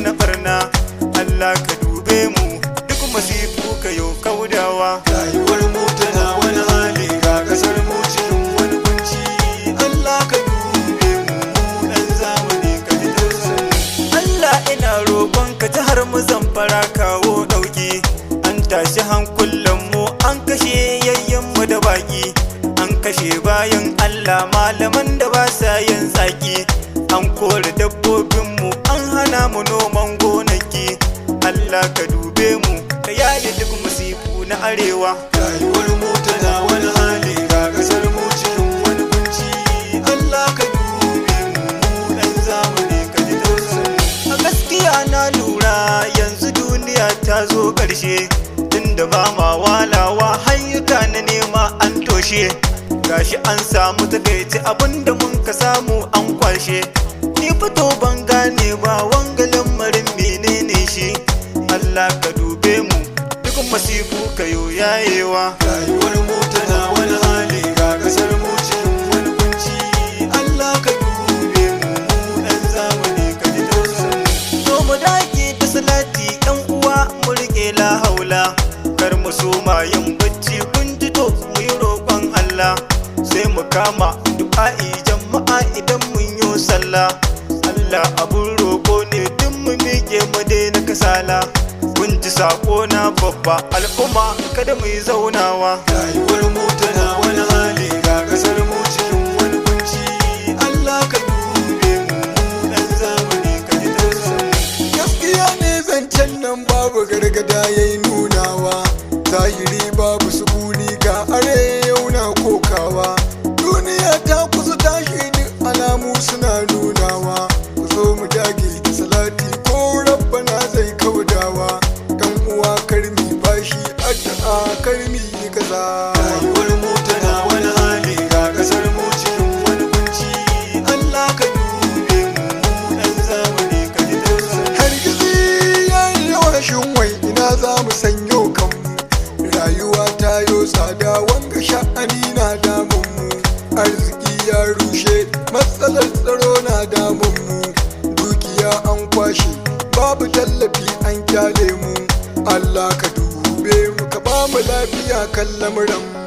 mana barna. Allah ka dube mu duk masifu ka yo kaudawa. Rayuwar mu tana wani hali ga kasar mu cikin wani kunci. Allah ka dube mu dan zamani ka ji tausayi. Allah ina roƙon ka jihar mu Zamfara kawo ɗauki. An tashi hankulan mu an kashe yayyan mu da baki. An kashe bayan Allah malaman da ba sa yin tsaki. An kore dabbobin mu an hana mu noman gonaki. Allah ka dube mu ka yaye duk musifu na arewa. Rayuwar mu tana wani hali ga kasar mu cikin wani kunci. Allah ka dube mu dan zamani ka ji tausayi. A gaskiya na lura yanzu duniya ta zo ƙarshe. Tunda ba ma walawa hanyuka na nema an toshe. Gashi an samu takaici abinda mun ka samu an kwashe. Ni fito ban gane ba wanga lamarin menene shi. Allah ka dube mu duk masifu ka yo yayewa. Rayuwar mu tana wani hali ga kasar mu cikin wani kunci. Allah ka dube mu dan zamani ka ji tausayi. To mu dage da salati ɗan uwa mu riƙe la haula. Kar mu soma yin bacci kun ji to mu yi roƙon Allah. Sai mu kama du'a'i jama'a idan mun yo sallah. Allah abun roƙo ne duk mu miƙe mu daina kasala. Kun ji sako na babba al'umma kada mu yi zaunawa. Rayuwar mu tana wani hali ga kasar mu cikin wani kunci. Allah ka dube mu dan zamani ka ji tausayi. Gaskiya ne zancen nan babu gargada yayi nunawa. Zahiri babu sukuni ga are yau na kokawa. Duniya ta kusa tashi duk alamu suna nunawa. Ku zo mu dage da salati ko rabbana zai kaudawa. Dan uwa karmi bashi addu'a karmi kaza. Rayuwar mu tana wani hali ga kasar mu cikin wani kunci. Allah ka dube mu dan zamani ka ji tausayi. Hargitsi yayi yawa shin wai ina za mu sanyo kanmu. Rayuwa ta yo tsada wanga sha'ani na damun mu. Arziki ya rushe matsalar tsaro na damun mu. Dukiya an kwashe babu tallafi an kyale mu. Allah ka dube mu ka ba mu lafiya kan lamuran mu.